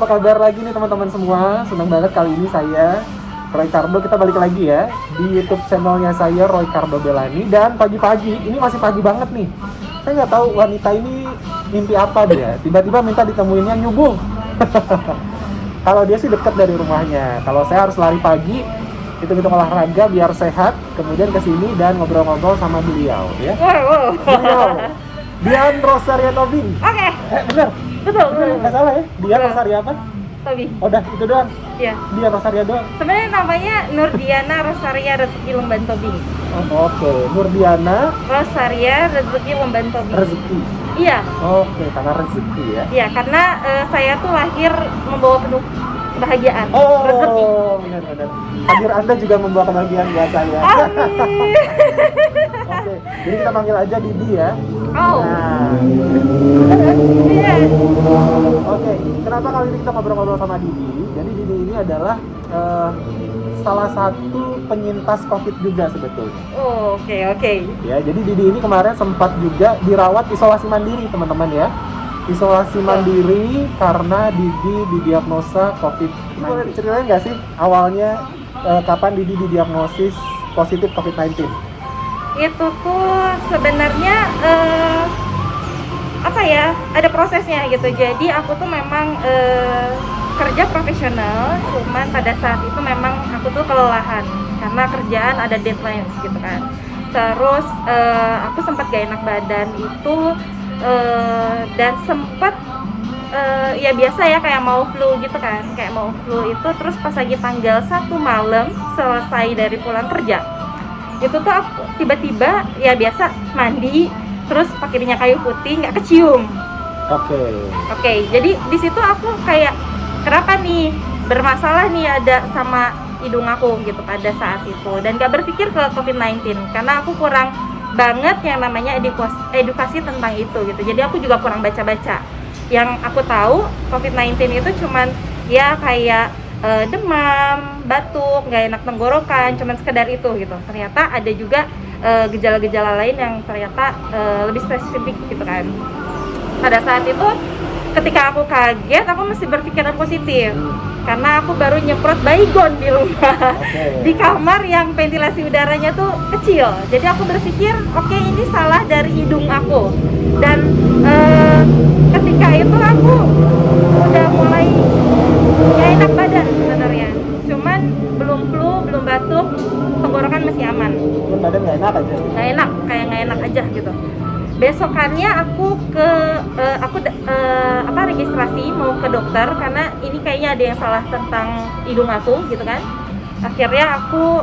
kabar lagi nih teman-teman semua? Senang banget kali ini saya Roy Cardo, kita balik lagi ya di YouTube channelnya saya, Roy Cardo Belani. Dan pagi-pagi, ini masih pagi banget nih. Saya nggak tahu wanita ini mimpi apa dia. Tiba-tiba minta ditemuinnya nyubuh. Kalau dia sih deket dari rumahnya. Kalau saya harus lari pagi, hitung-hitung olahraga biar sehat. Kemudian kesini dan ngobrol-ngobrol sama beliau ya. Wow. Beliau, Dian Rosaria Tobing. Oke. Bener? Betul. Nggak salah ya? Dian Betul. Rosaria apa? Tobi. Oh, udah itu doang. Iya. Dian Rosaria doang. Sebenarnya namanya Nurdiana Rosaria Rezeki Lemban Tobing. Oh, oke. Nurdiana Rosaria Rezeki Lemban Tobing. Rezeki. Iya. Oke, karena rezeki ya. Iya, karena saya tuh lahir membawa penuh kebahagiaan. Oh, Rezeki. benar-benar. Hadir Anda juga membawa kebahagiaan buat saya. Amin. Oke, jadi kita panggil aja Didi ya. Oh. Nah, Iya. oke. Kenapa kali ini kita ngobrol-ngobrol sama Didi? Jadi Didi ini adalah salah satu penyintas COVID juga sebetulnya. Oh, oke. Ya, jadi Didi ini kemarin sempat juga dirawat isolasi mandiri, teman-teman ya. Isolasi mandiri karena Didi didiagnosa COVID-19. Boleh diceritain nggak sih awalnya kapan Didi didiagnosis positif COVID-19? Itu tuh sebenarnya ada prosesnya gitu. Jadi aku tuh memang kerja profesional, cuman pada saat itu memang aku tuh kelelahan karena kerjaan ada deadline gitu kan. Terus aku sempat gak enak badan itu dan sempat ya biasa ya kayak mau flu gitu kan, kayak mau flu itu. Terus pas lagi tanggal 1 malam selesai dari pulang kerja, itu tuh aku tiba-tiba ya biasa mandi, terus pakai minyak kayu putih, nggak kecium. Oke, jadi di situ aku kayak kenapa nih bermasalah nih ada sama hidung aku gitu pada saat itu, dan nggak berpikir ke COVID-19 karena aku kurang banget yang namanya edukasi tentang itu gitu. Jadi aku juga kurang baca-baca. Yang aku tahu COVID-19 itu cuman ya kayak demam, batuk, nggak enak tenggorokan, cuman sekedar itu gitu. Ternyata ada juga gejala-gejala lain yang ternyata lebih spesifik gitu kan. Pada saat itu ketika aku kaget, aku masih berpikiran positif karena aku baru nyemprot Baygon di rumah. Di kamar yang ventilasi udaranya tuh kecil. Jadi aku berpikir oke, ini salah dari hidung aku. Dan ketika itu aku udah mulai gak enak badan sebenarnya. Cuman belum flu, belum batuk, tenggorokan masih aman. Cuman badan nggak enak aja? Nggak enak, kayak nggak enak aja gitu. Besokannya aku registrasi mau ke dokter karena ini kayaknya ada yang salah tentang hidung aku gitu kan. Akhirnya aku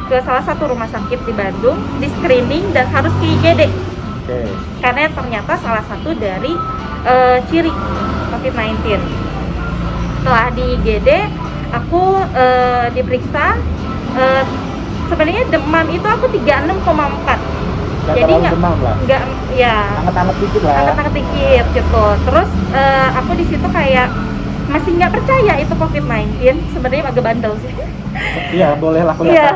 ke salah satu rumah sakit di Bandung, di screening dan harus ke IGD. Karena ternyata salah satu dari ciri COVID-19. Setelah di IGD, aku diperiksa. Sebenarnya demam itu aku 36,4. Jadi nggak demam lah. Nggak, ya. Anget-anget dikit lah. Anget-anget dikit gitu. Terus aku di situ kayak masih nggak percaya itu COVID-19. Sebenarnya agak bandel sih. Iya, boleh lah kelihatan. Iya.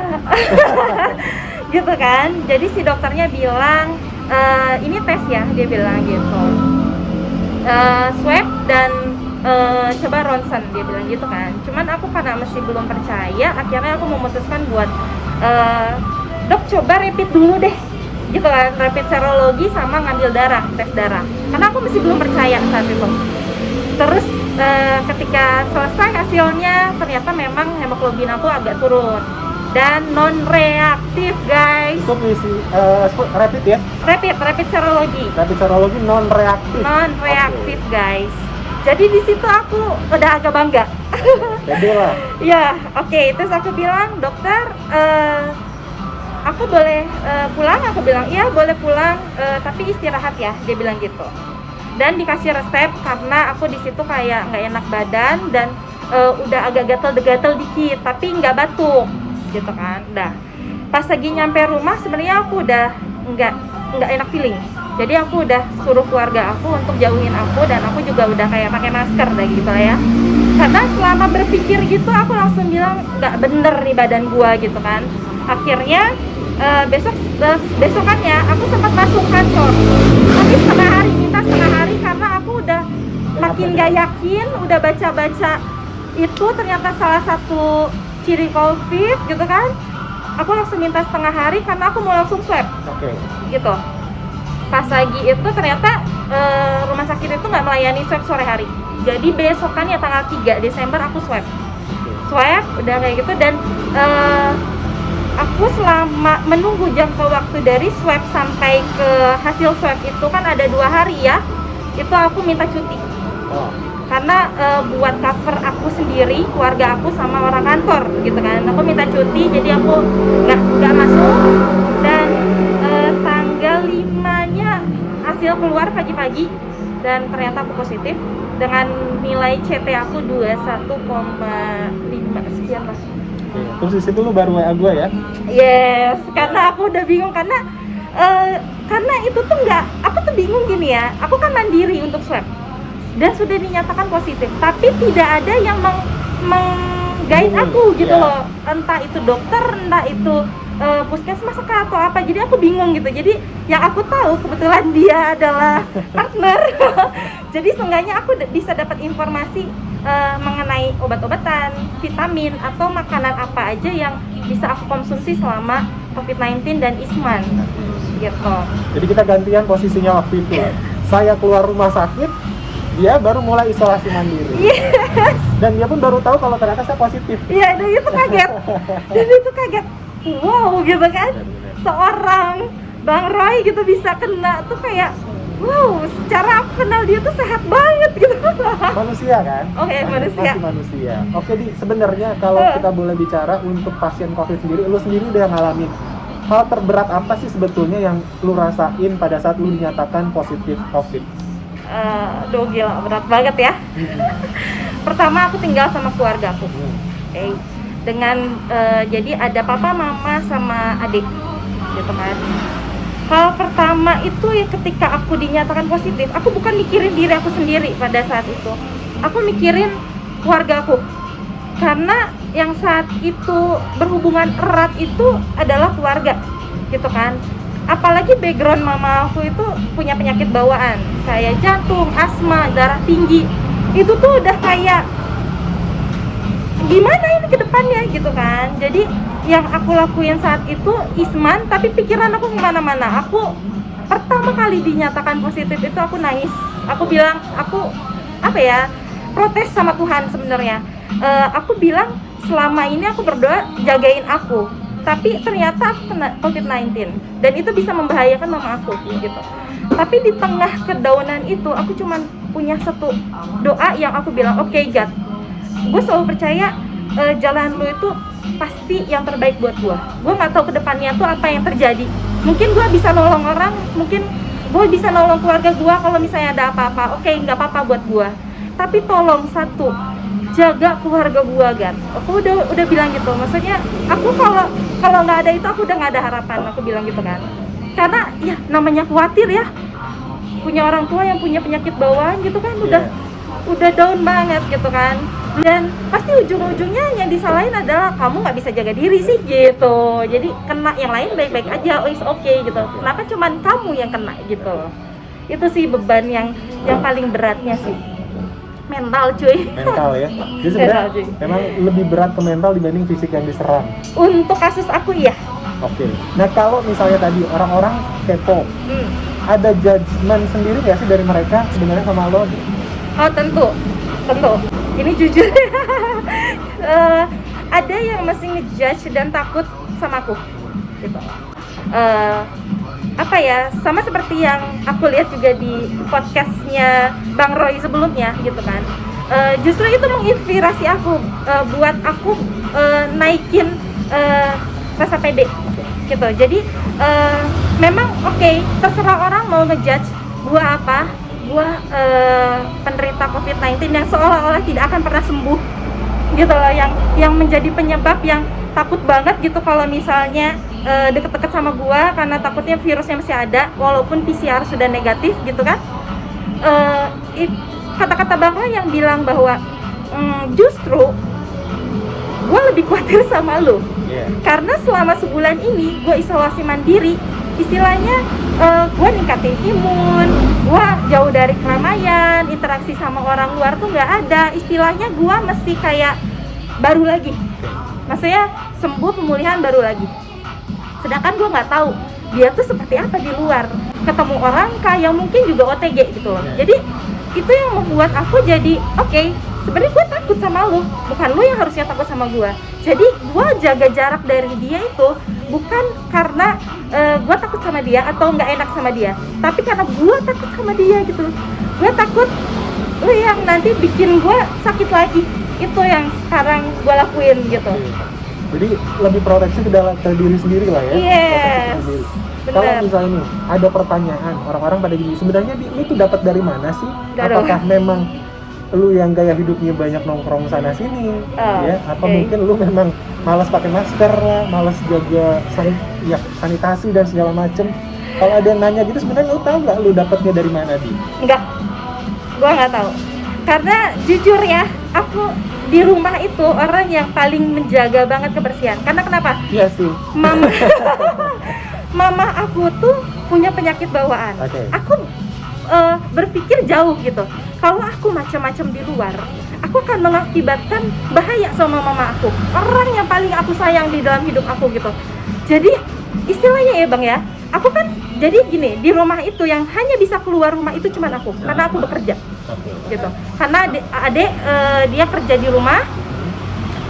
Gitu kan. Jadi si dokternya bilang ini tes ya, dia bilang gitu. Swab dan coba ronsen, dia bilang gitu kan. Cuman aku karena masih belum percaya, akhirnya aku memutuskan buat dok coba rapid dulu deh gitu kan, rapid serologi sama ngambil darah, tes darah, karena aku masih belum percaya saat itu. Terus ketika selesai hasilnya ternyata memang hemoglobin aku agak turun dan non reaktif guys. Itu isi rapid ya? Rapid serologi. Rapid serologi non reaktif. Non reaktif guys. Jadi di situ aku udah agak bangga. Jadi lah. Ya, oke. Terus aku bilang, dokter, aku boleh pulang? Aku bilang, iya boleh pulang, tapi istirahat ya. Dia bilang gitu. Dan dikasih resep karena aku di situ kayak nggak enak badan dan udah agak gatel-gatel dikit, tapi nggak batuk, gitu kan. Dah. Pas lagi nyampe rumah, sebenarnya aku udah nggak enak feeling. Jadi aku udah suruh keluarga aku untuk jauhin aku, dan aku juga udah kayak pakai masker dah gitu lah ya. Karena selama berpikir gitu aku langsung bilang nggak bener nih badan gua gitu kan. Akhirnya besokannya aku sempat masuk kantor, tapi setengah hari karena aku udah makin gak yakin, udah baca-baca itu ternyata salah satu ciri COVID gitu kan. Aku langsung minta setengah hari karena aku mau langsung swab. Oke. Gitu. Pas lagi itu ternyata rumah sakit itu nggak melayani swab sore hari. Jadi besokannya tanggal 3 Desember aku swab. Swab udah kayak gitu dan aku selama menunggu jangka waktu dari swab sampai ke hasil swab itu kan ada 2 hari ya. Itu aku minta cuti. Oh. Karena buat cover aku sendiri, keluarga aku sama orang kantor gitu kan. Aku minta cuti jadi aku nggak masuk dan tanggal 5-nya hasil keluar pagi-pagi dan ternyata aku positif dengan nilai CT aku 21,5 sekian lah. Terus di situ lu baru WA gue ya? Yes, karena aku udah bingung karena itu tuh aku tuh bingung gini ya. Aku kan mandiri untuk swab dan sudah dinyatakan positif, tapi tidak ada yang meng-guide aku gitu loh. Entah itu dokter, entah itu puskesmas atau apa. Jadi aku bingung gitu. Jadi yang aku tahu kebetulan dia adalah partner. Jadi seenggaknya aku bisa dapat informasi mengenai obat-obatan, vitamin atau makanan apa aja yang bisa aku konsumsi selama COVID-19 dan Isman gitu. Jadi kita gantian posisinya waktu itu. Saya keluar rumah sakit, dia baru mulai isolasi mandiri. Yes. Dan dia pun baru tahu kalau ternyata saya positif. Iya, dan itu kaget. Wow gitu kan. Seorang Bang Roy gitu bisa kena tuh kayak wow, secara aku kenal dia tuh sehat banget gitu. Manusia kan? Oke, manusia. Masih manusia. Oke, Di, sebenarnya kalau kita boleh bicara untuk pasien COVID sendiri, lu sendiri udah ngalamin hal terberat apa sih sebetulnya yang lu rasain pada saat lu dinyatakan positif COVID? Duh gila, berat banget ya. Pertama aku tinggal sama keluarga aku. Oke. Dengan jadi ada papa, mama, sama adik gitu kan. Hal pertama itu ya ketika aku dinyatakan positif, aku bukan mikirin diri aku sendiri pada saat itu. Aku mikirin keluarga aku. Karena yang saat itu berhubungan erat itu adalah keluarga gitu kan. Apalagi background mama aku itu punya penyakit bawaan kayak jantung, asma, darah tinggi. Itu tuh udah kayak gimana ini ke depannya gitu kan. Jadi yang aku lakuin saat itu Isman, tapi pikiran aku kemana-mana. Aku pertama kali dinyatakan positif itu aku nangis. Aku bilang, aku protes sama Tuhan sebenarnya. Aku bilang selama ini aku berdoa jagain aku, tapi ternyata aku kena COVID-19 dan itu bisa membahayakan mama aku gitu. Tapi di tengah kedownan itu aku cuma punya satu doa yang aku bilang, oke, God, gue selalu percaya jalan lu itu pasti yang terbaik buat gue nggak tahu kedepannya tuh apa yang terjadi. Mungkin gue bisa nolong orang, mungkin gue bisa nolong keluarga gue kalau misalnya ada apa-apa. Oke, nggak apa-apa buat gue, tapi tolong satu, jaga keluarga gue, kan. Aku udah bilang gitu. Maksudnya aku kalau nggak ada itu aku udah nggak ada harapan. Aku bilang gitu kan, karena ya namanya khawatir ya, punya orang tua yang punya penyakit bawaan gitu kan, udah down banget gitu kan. Dan pasti ujung-ujungnya yang disalahin adalah kamu nggak bisa jaga diri sih gitu. Jadi kena yang lain baik-baik aja, it's okay gitu. Kenapa cuman kamu yang kena gitu? Itu sih beban yang paling beratnya sih. Mental cuy. Mental ya. Jadi sebenarnya memang lebih berat ke mental dibanding fisik yang diserang. Untuk kasus aku ya. Oke. Nah kalau misalnya tadi orang-orang kepo, ada judgement sendiri nggak sih dari mereka sebenarnya sama lo? Oh tentu. Ini jujur. Ada yang masih ngejudge dan takut sama aku. Gitu. Sama seperti yang aku lihat juga di podcastnya Bang Roy sebelumnya gitu kan. Justru itu menginspirasi aku buat aku naikin rasa pede gitu. Jadi memang oke, terserah orang mau ngejudge gua apa, gua penderita COVID-19 yang seolah-olah tidak akan pernah sembuh gitu loh, yang menjadi penyebab yang takut banget gitu kalau misalnya deket-deket sama gua karena takutnya virusnya masih ada walaupun PCR sudah negatif gitu kan. Kata-kata Bang Roy yang bilang bahwa justru gua lebih khawatir sama lu. Karena selama sebulan ini gua isolasi mandiri, istilahnya gue ningkatin imun, gue jauh dari keramaian, interaksi sama orang luar tuh nggak ada. Istilahnya gue mesti kayak baru lagi, maksudnya sembuh pemulihan baru lagi. Sedangkan gue nggak tahu dia tuh seperti apa di luar, ketemu orang yang mungkin juga OTG gitu loh. Jadi itu yang membuat aku jadi oke, sebenarnya gue takut sama lu, bukan lu yang harusnya takut sama gue. Jadi gue jaga jarak dari dia itu bukan karena gue takut sama dia atau nggak enak sama dia, tapi karena gue takut sama dia gitu. Gue takut lu yang nanti bikin gue sakit lagi. Itu yang sekarang gue lakuin gitu. Jadi lebih proteksi ke diri sendiri lah ya. Yes. Kalau misalnya nih ada pertanyaan orang-orang pada gini, sebenarnya lu tuh dapat dari mana sih? Apakah memang lu yang gaya hidupnya banyak nongkrong sana sini, ya? Apa mungkin lu memang malas pakai masker lah, malas jaga sanitasi dan segala macem? Kalau ada yang nanya gitu, sebenarnya lu tahu nggak lu dapatnya dari mana, Di? Enggak, gua nggak tahu. Karena jujur ya, aku di rumah itu orang yang paling menjaga banget kebersihan. Karena kenapa? Iya sih. Mama aku tuh punya penyakit bawaan. Aku berpikir jauh gitu. Kalau aku macam-macam di luar, aku akan mengakibatkan bahaya sama mama aku, orang yang paling aku sayang di dalam hidup aku gitu. Jadi istilahnya ya bang ya, aku kan jadi gini, di rumah itu yang hanya bisa keluar rumah itu cuma aku, karena aku bekerja gitu. Karena adik dia kerja di rumah,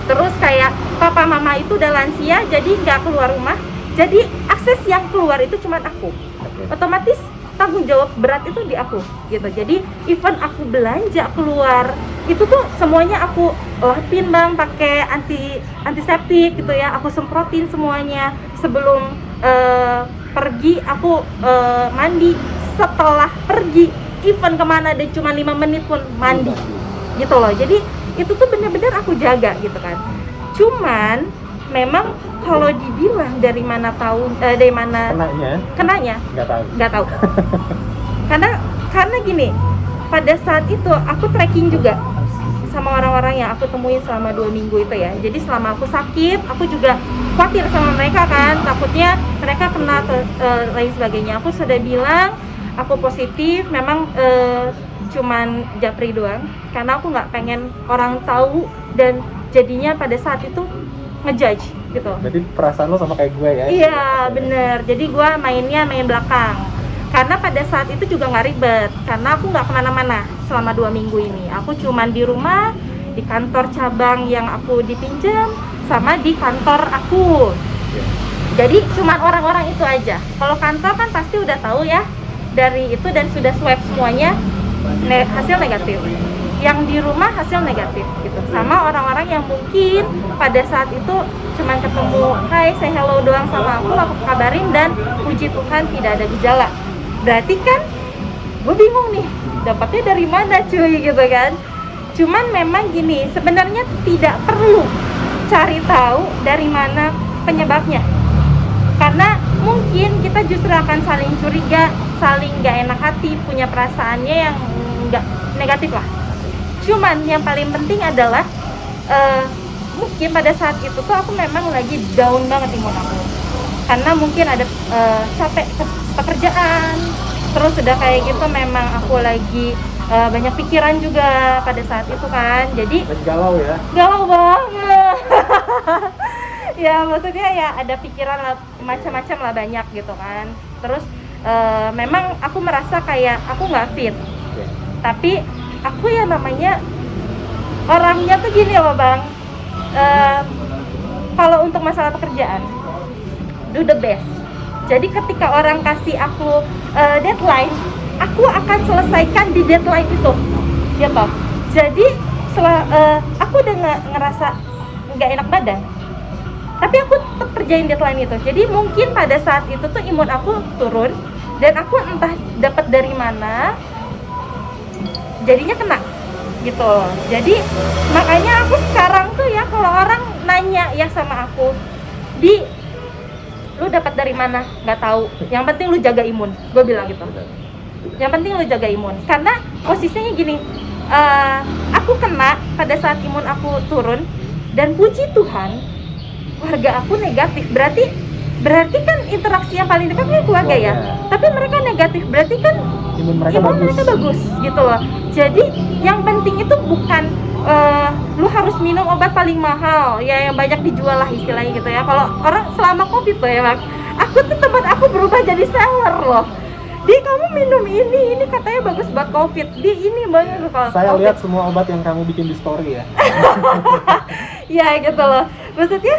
terus kayak papa mama itu udah lansia, jadi nggak keluar rumah. Jadi akses yang keluar itu cuma aku. Otomatis tanggung jawab berat itu di aku gitu. Jadi even aku belanja keluar itu tuh semuanya aku lapin bang, pakai antiseptik gitu ya. Aku semprotin semuanya sebelum pergi. Aku mandi setelah pergi, even kemana dan cuma 5 menit pun mandi gitu loh. Jadi itu tuh benar-benar aku jaga gitu kan. Cuman memang kalau dibilang dari mana kenanya nggak tahu. karena gini, pada saat itu aku tracking juga sama orang-orang yang aku temuin selama 2 minggu itu ya. Jadi selama aku sakit, aku juga khawatir sama mereka kan, takutnya mereka kena lain sebagainya. Aku sudah bilang aku positif, memang cuman japri doang, karena aku nggak pengen orang tahu dan jadinya pada saat itu ngejudge gitu. Jadi perasaan lo sama kayak gue ya? Iya bener, jadi gue main belakang. Karena pada saat itu juga nggak ribet, karena aku nggak kemana-mana selama 2 minggu ini. Aku cuman di rumah, di kantor cabang yang aku dipinjam, sama di kantor aku. Jadi cuman orang-orang itu aja. Kalau kantor kan pasti udah tahu ya dari itu dan sudah swab semuanya hasil negatif. Yang di rumah hasil negatif gitu. Sama orang-orang yang mungkin pada saat itu cuman ketemu hai, say hello doang sama aku kabarin dan puji Tuhan tidak ada gejala. Berarti kan gue bingung nih, dapatnya dari mana cuy gitu kan. Cuman memang gini, sebenarnya tidak perlu cari tahu dari mana penyebabnya. Karena mungkin kita justru akan saling curiga, saling gak enak hati, punya perasaannya yang gak negatif lah. Cuman yang paling penting adalah mungkin pada saat itu tuh aku memang lagi down banget imun aku. Karena mungkin ada capek pekerjaan, terus udah kayak gitu memang aku lagi banyak pikiran juga pada saat itu kan. Jadi galau ya? Galau banget. Ya maksudnya ya ada pikiran macam-macam lah, banyak gitu kan. Terus memang aku merasa kayak aku nggak fit. Tapi aku ya namanya orangnya tuh gini loh bang, kalau untuk masalah pekerjaan do the best. Jadi ketika orang kasih aku deadline, aku akan selesaikan di deadline itu gitu. Jadi aku udah ngerasa nggak enak badan, tapi aku tetap kerjain deadline itu. Jadi mungkin pada saat itu tuh imun aku turun dan aku entah dapat dari mana jadinya kena gitu. Jadi makanya aku sekarang tuh ya kalau orang nanya ya sama aku, Di, lu dapat dari mana? Nggak tahu. Yang penting lu jaga imun. Gue bilang gitu. Yang penting lu jaga imun. Karena posisinya gini, aku kena pada saat imun aku turun dan puji Tuhan warga aku negatif. Berarti berarti kan interaksi yang paling dekat kan keluarga ya. Tapi mereka negatif, berarti kan imun mereka bagus gitu loh. Jadi yang penting itu bukan lu harus minum obat paling mahal ya yang banyak dijual lah istilahnya gitu ya. Kalau orang selama COVID tuh ya, aku tuh tempat aku berubah jadi seller loh. Di kamu minum ini katanya bagus buat COVID. Di ini banyak kalau saya COVID. lihat semua obat yang kamu bikin di story ya. Ya gitu loh. Maksudnya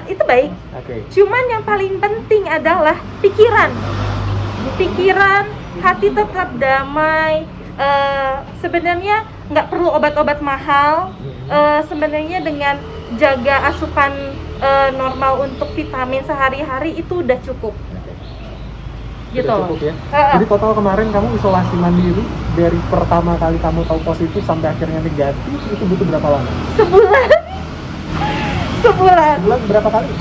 itu baik. Oke. Cuman yang paling penting adalah pikiran, hati tetap damai. Sebenarnya nggak perlu obat-obat mahal. Sebenarnya dengan jaga asupan normal untuk vitamin sehari-hari itu udah cukup. Gitu. Udah cukup ya. Jadi total kemarin kamu isolasi mandiri dari pertama kali kamu tahu positif sampai akhirnya negatif itu butuh berapa lama? Sebulan. Sebulan berapa kali?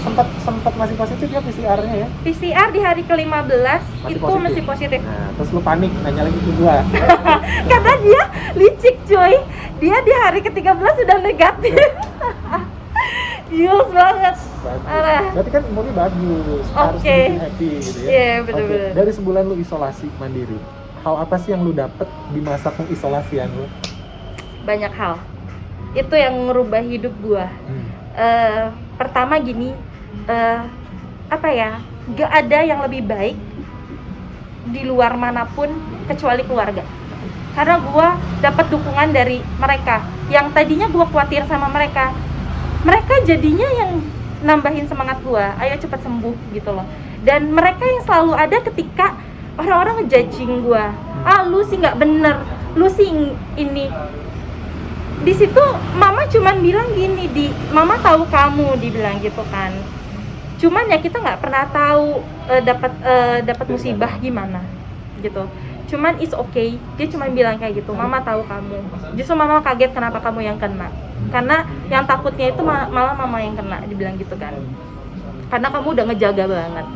Sempat masih positif ya PCR-nya ya? PCR di hari ke-15 itu masih positif. Nah, terus lu panik nanya lagi ke gua. Karena dia licik cuy. Dia di hari ke-13 sudah negatif. Gils banget. Berarti kan imunnya bagus. Harus bikin happy gitu ya. Iya, benar-benar. Dari sebulan lu isolasi mandiri, hal apa sih yang lu dapet di masa pengisolasian lu? Banyak hal. Itu yang ngerubah hidup gua. Pertama gini, apa ya, gak ada yang lebih baik di luar manapun kecuali keluarga. Karena gue dapat dukungan dari mereka yang tadinya gue khawatir sama mereka jadinya yang nambahin semangat gue, ayo cepat sembuh gitu loh. Dan mereka yang selalu ada ketika orang-orang ngejudging gue, lu sih nggak bener, lu sih ini. Di situ mama cuman bilang gini, mama tahu kamu, dibilang gitu kan. Cuman ya kita nggak pernah tahu dapat musibah gimana gitu. Cuman it's okay, dia cuma bilang kayak gitu, mama tahu kamu. Justru mama kaget kenapa kamu yang kena, karena yang takutnya itu malah mama yang kena, dibilang gitu kan. Karena kamu udah ngejaga banget.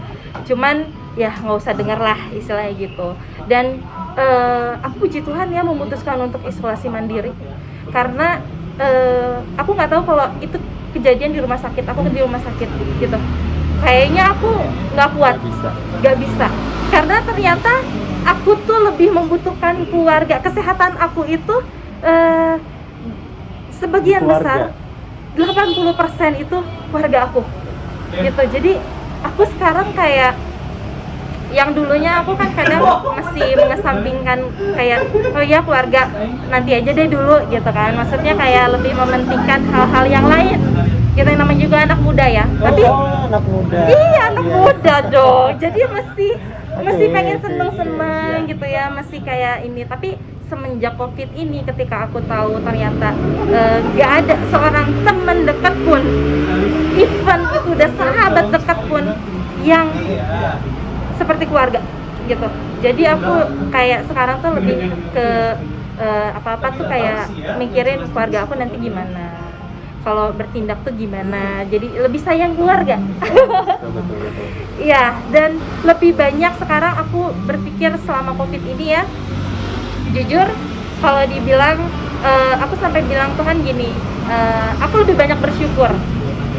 Cuman ya nggak usah denger lah istilahnya gitu. Dan aku puji Tuhan ya memutuskan untuk isolasi mandiri. Karena aku nggak tahu kalau itu kejadian di rumah sakit, aku di rumah sakit gitu, kayaknya aku nggak kuat, nggak bisa, karena ternyata aku tuh lebih membutuhkan keluarga. Kesehatan aku itu sebagian besar 80% itu keluarga aku gitu. Jadi aku sekarang kayak yang dulunya aku kan kadang masih mengesampingkan kayak oh ya keluarga nanti aja deh dulu gitu kan, maksudnya kayak lebih mementingkan hal-hal yang lain gitu. Yang namanya juga anak muda ya, tapi anak muda, iya anak muda dong, jadi masih pengen seneng-seneng gitu ya, masih kayak ini. Tapi semenjak COVID ini, ketika aku tahu ternyata gak ada seorang teman dekat pun, even itu udah sahabat dekat pun yang seperti keluarga gitu. Jadi aku kayak sekarang tuh lebih ke apa-apa tuh kayak mikirin keluarga aku nanti gimana, kalau bertindak tuh gimana. Jadi lebih sayang keluarga. Iya, dan lebih banyak sekarang aku berpikir selama COVID ini ya, jujur kalau dibilang aku sampai bilang Tuhan gini, aku lebih banyak bersyukur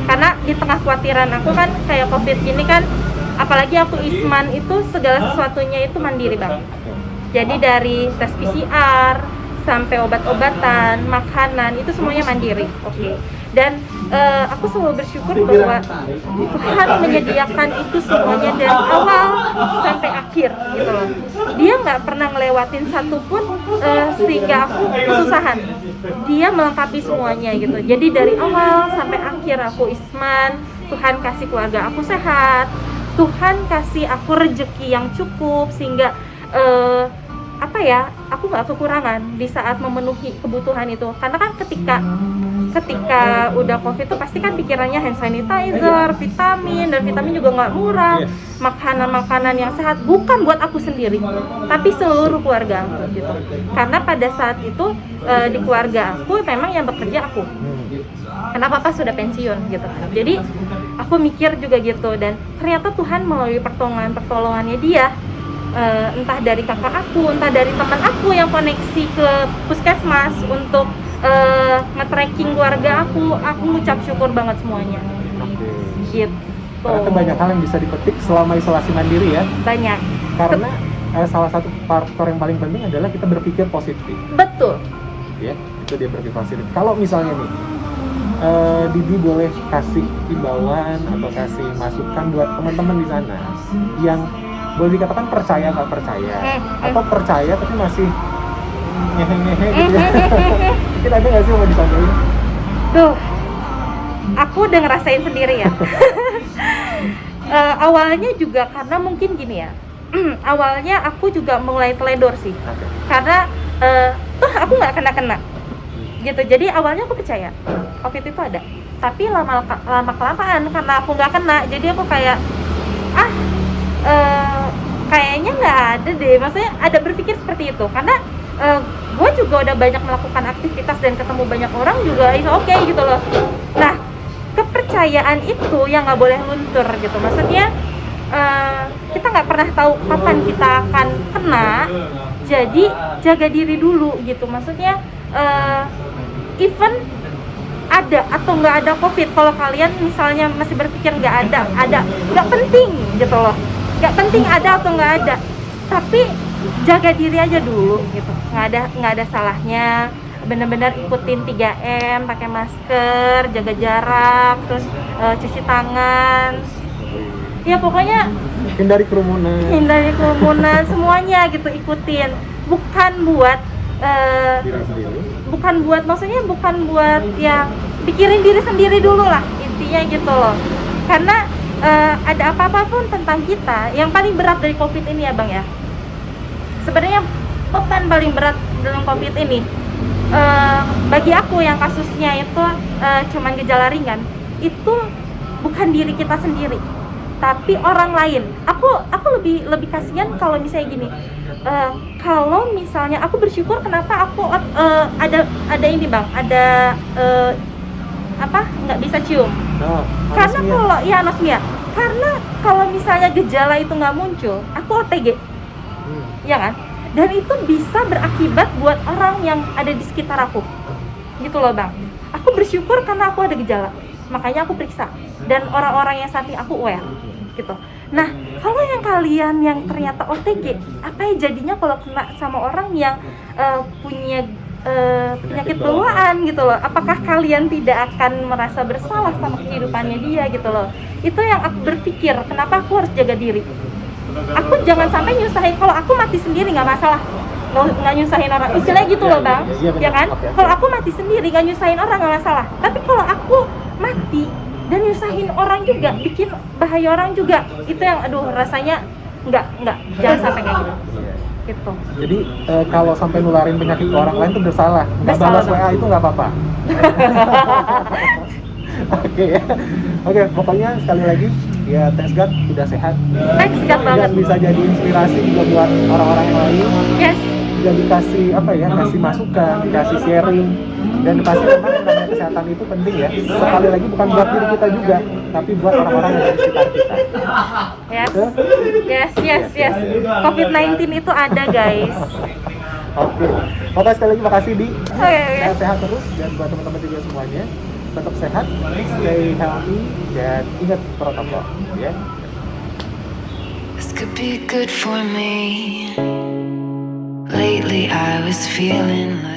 karena di tengah kekhawatiran aku kan kayak COVID gini kan, apalagi aku Isman itu segala sesuatunya itu mandiri banget. Jadi dari tes PCR sampai obat-obatan, makanan itu semuanya mandiri. Oke. Dan aku selalu bersyukur bahwa Tuhan menyediakan itu semuanya dari awal sampai akhir gitu loh. Dia nggak pernah ngelewatin satupun sehingga aku kesusahan. Dia melengkapi semuanya gitu. Jadi dari awal sampai akhir aku Isman, Tuhan kasih keluarga aku sehat, Tuhan kasih aku rezeki yang cukup sehingga aku nggak kekurangan di saat memenuhi kebutuhan itu. Karena kan ketika udah COVID tuh pasti kan pikirannya hand sanitizer, vitamin, dan vitamin juga nggak murah, makanan-makanan yang sehat bukan buat aku sendiri tapi seluruh keluarga aku gitu. Karena pada saat itu di keluarga aku memang yang bekerja aku, karena papa sudah pensiun gitu kan. Jadi aku mikir juga gitu, dan ternyata Tuhan melalui pertolongannya dia, entah dari kakak aku, entah dari teman aku yang koneksi ke puskesmas untuk nge-tracking keluarga aku ngucap syukur banget semuanya. Gitu. Ternyata banyak hal yang bisa dipetik selama isolasi mandiri ya. Banyak. Karena salah satu faktor yang paling penting adalah kita berpikir positif. Betul. Ya, itu dia berpikir positif. Kalau misalnya nih, Didi boleh kasih himbauan atau kasih masukan buat teman-teman di sana yang boleh dikatakan percaya nggak percaya, atau percaya tapi masih ngehe-ngehe gitu ya. Mungkin ada nggak sih yang mau disampaikan? Duh, aku udah ngerasain sendiri ya. Awalnya juga karena mungkin gini ya. Awalnya aku juga mulai teledor sih. Okay. Karena aku nggak kena gitu. Jadi awalnya aku percaya COVID itu ada. Tapi lama kelamaan karena aku nggak kena, jadi aku kayak kayaknya nggak ada deh. Maksudnya ada berpikir seperti itu karena gue juga udah banyak melakukan aktivitas dan ketemu banyak orang juga itu oke gitu loh. Nah, kepercayaan itu yang nggak boleh luntur gitu. Maksudnya kita nggak pernah tahu kapan kita akan kena, jadi jaga diri dulu gitu. Maksudnya even ada atau nggak ada COVID, kalau kalian misalnya masih berpikir nggak ada, nggak penting gitu loh. Nggak penting ada atau nggak ada, tapi jaga diri aja dulu gitu. Nggak ada salahnya. Benar-benar ikutin 3M, pakai masker, jaga jarak, terus cuci tangan. Ya pokoknya hindari kerumunan semuanya gitu, ikutin. Bukan buat maksudnya bukan buat yang pikirin diri sendiri dulu lah, intinya gitu loh. Karena ada apa-apa pun tentang kita, yang paling berat dari COVID ini ya Bang ya, sebenarnya beban paling berat dalam COVID ini bagi aku yang kasusnya itu cuman gejala ringan, itu bukan diri kita sendiri tapi orang lain. Aku lebih kasihan kalau misalnya gini, kalau misalnya aku bersyukur kenapa aku ada ini Bang, ada nggak bisa cium. Karena kalau ya anosmia, karena kalau misalnya gejala itu nggak muncul, aku OTG, ya kan? Dan itu bisa berakibat buat orang yang ada di sekitar aku, gitu loh Bang. Aku bersyukur karena aku ada gejala, makanya aku periksa, dan orang-orang yang samping aku aware, gitu. Nah, kalau yang kalian yang ternyata OTG, apa ya jadinya kalau kena sama orang yang punya penyakit bawaan gitu loh? Apakah kalian tidak akan merasa bersalah sama kehidupannya dia gitu loh? Itu yang aku berpikir, kenapa aku harus jaga diri. Aku jangan sampai nyusahin. Kalau aku mati sendiri nggak masalah, nggak nyusahin orang, istilahnya gitu loh Bang, ya kan? Kalau aku mati sendiri nggak nyusahin orang nggak masalah, tapi kalau aku mati dan nyusahin orang juga, bikin bahaya orang juga, itu yang rasanya nggak, jangan sampai kayak gitu. Jadi kalau sampai nularin penyakit ke orang lain itu bersalah. Nggak balas WA itu nggak apa-apa. Oke, pokoknya sekali lagi ya, thanks God udah sehat. Thanks God banget. Dan bisa jadi inspirasi juga buat orang-orang yang lain. Yes. Juga dikasih kasih masukan, dikasih sharing. Dan pasti memang yang namanya kesehatan itu penting ya. Sekali lagi bukan buat diri kita juga, tapi buat orang-orang yang ada di sekitar kita. Yes. COVID-19 itu ada guys. Oke, sekali lagi makasih Di. Sehat terus, dan buat teman-teman juga semuanya tetap sehat, stay healthy, dan ingat protokol ya. This could be good for me. Lately I was feeling like